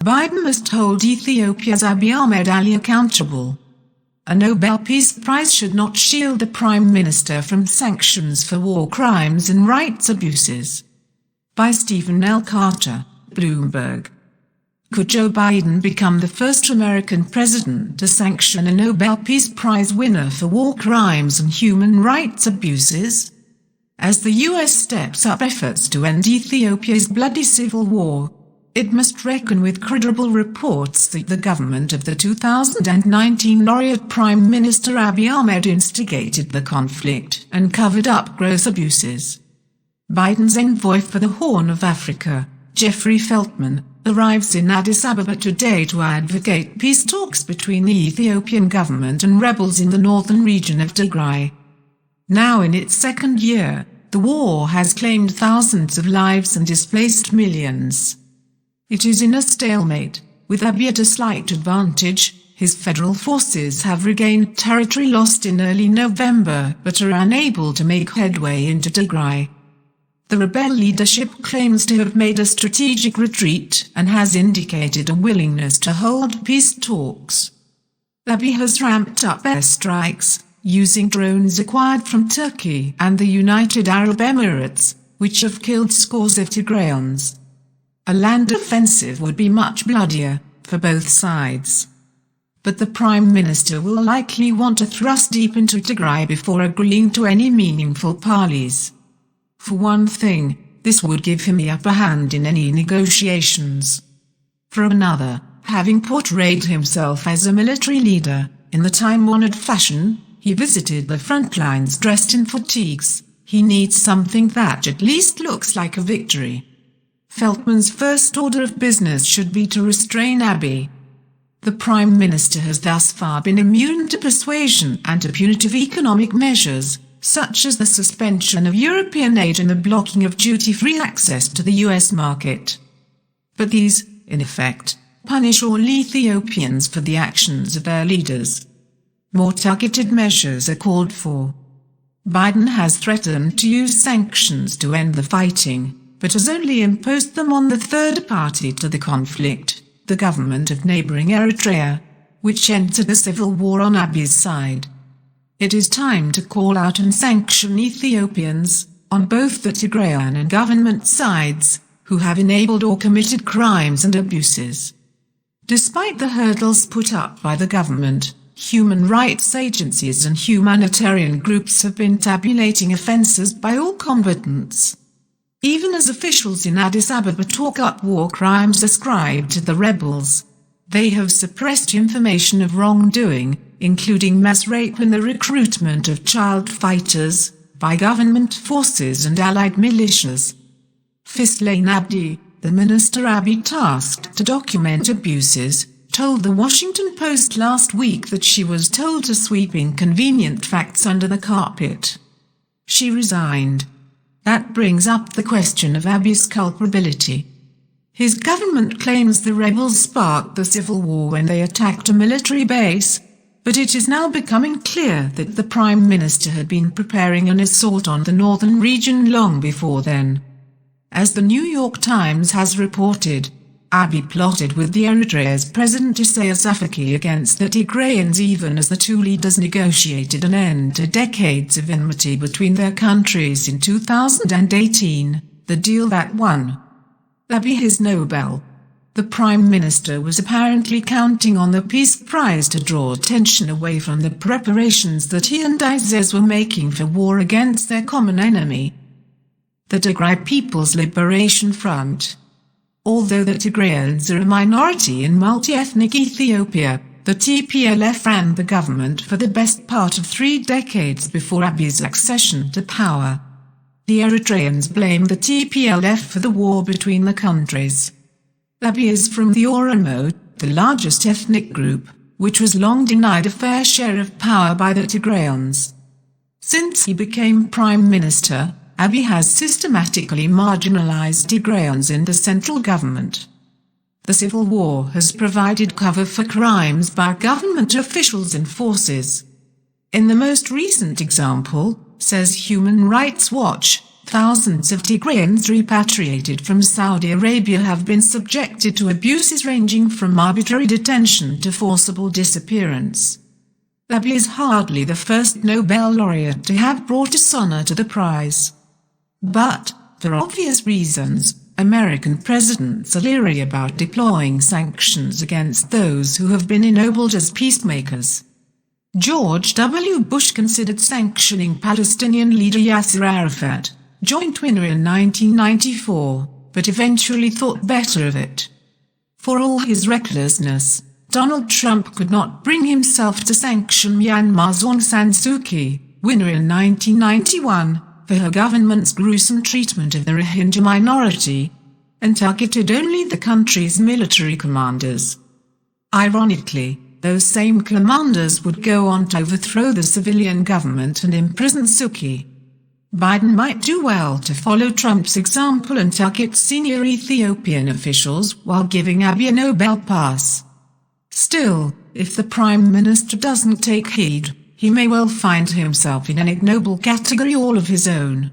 Biden must hold Ethiopia's Abiy Ahmed accountable. A Nobel Peace Prize should not shield a Prime Minister from sanctions for war crimes and rights abuses. By Stephen L. Carter, Bloomberg. Could Joe Biden become the first American president to sanction a Nobel Peace Prize winner for war crimes and human rights abuses? As the U.S. steps up efforts to end Ethiopia's bloody civil war, it must reckon with credible reports that the government of the 2019 laureate Prime Minister Abiy Ahmed instigated the conflict and covered up gross abuses. Biden's envoy for the Horn of Africa, Jeffrey Feltman, arrives in Addis Ababa today to advocate peace talks between the Ethiopian government and rebels in the northern region of Tigray. Now in its second year, the war has claimed thousands of lives and displaced millions. It is in a stalemate, with Abiy at a slight advantage. His federal forces have regained territory lost in early November but are unable to make headway into Tigray. The rebel leadership claims to have made a strategic retreat and has indicated a willingness to hold peace talks. Abiy has ramped up airstrikes, using drones acquired from Turkey and the United Arab Emirates, which have killed scores of Tigrayans. A land offensive would be much bloodier, for both sides. But the Prime Minister will likely want to thrust deep into Tigray before agreeing to any meaningful parleys. For one thing, this would give him the upper hand in any negotiations. For another, having portrayed himself as a military leader, in the time-honored fashion, he visited the front lines dressed in fatigues. He needs something that at least looks like a victory. Feltman's first order of business should be to restrain Abiy. The Prime Minister has thus far been immune to persuasion and to punitive economic measures, such as the suspension of European aid and the blocking of duty-free access to the US market. But these, in effect, punish all Ethiopians for the actions of their leaders. More targeted measures are called for. Biden has threatened to use sanctions to end the fighting, but has only imposed them on the third party to the conflict, the government of neighboring Eritrea, which entered the civil war on Abiy's side. It is time to call out and sanction Ethiopians, on both the Tigrayan and government sides, who have enabled or committed crimes and abuses. Despite the hurdles put up by the government, human rights agencies and humanitarian groups have been tabulating offenses by all combatants. Even as officials in Addis Ababa talk up war crimes ascribed to the rebels, they have suppressed information of wrongdoing, including mass rape and the recruitment of child fighters, by government forces and allied militias. Feltman Abdi, the minister Abiy tasked to document abuses, told the Washington Post last week that she was told to sweep inconvenient facts under the carpet. She resigned. That brings up the question of Abiy's culpability. His government claims the rebels sparked the civil war when they attacked a military base, but it is now becoming clear that the Prime Minister had been preparing an assault on the northern region long before then. As the New York Times has reported, Abiy plotted with the Eritrea's President Isaias Afwerki against the Tigrayans even as the two leaders negotiated an end to decades of enmity between their countries in 2018, the deal that won Abiy his Nobel. The Prime Minister was apparently counting on the Peace Prize to draw attention away from the preparations that he and Isaias were making for war against their common enemy, the Tigray People's Liberation Front. Although the Tigrayans are a minority in multi-ethnic Ethiopia, the TPLF ran the government for the best part of 3 decades before Abiy's accession to power. The Eritreans blame the TPLF for the war between the countries. Abiy is from the Oromo, the largest ethnic group, which was long denied a fair share of power by the Tigrayans. Since he became Prime Minister, Abiy has systematically marginalized Tigrayans in the central government. The civil war has provided cover for crimes by government officials and forces. In the most recent example, says Human Rights Watch, Thousands of Tigrayans repatriated from Saudi Arabia have been subjected to abuses ranging from arbitrary detention to forcible disappearance. Abiy is hardly the first Nobel laureate to have brought dishonor to the prize. But, for obvious reasons, American presidents are leery about deploying sanctions against those who have been ennobled as peacemakers. George W. Bush considered sanctioning Palestinian leader Yasser Arafat, joint winner in 1994, but eventually thought better of it. For all his recklessness, Donald Trump could not bring himself to sanction Myanmar's Aung San Suu Kyi, winner in 1991, for her government's gruesome treatment of the Rohingya minority, and targeted only the country's military commanders. Ironically, those same commanders would go on to overthrow the civilian government and imprison Suu Kyi. Biden might do well to follow Trump's example and target senior Ethiopian officials while giving Abiy a Nobel Pass. Still, if the Prime Minister doesn't take heed, he may well find himself in an ignoble category all of his own.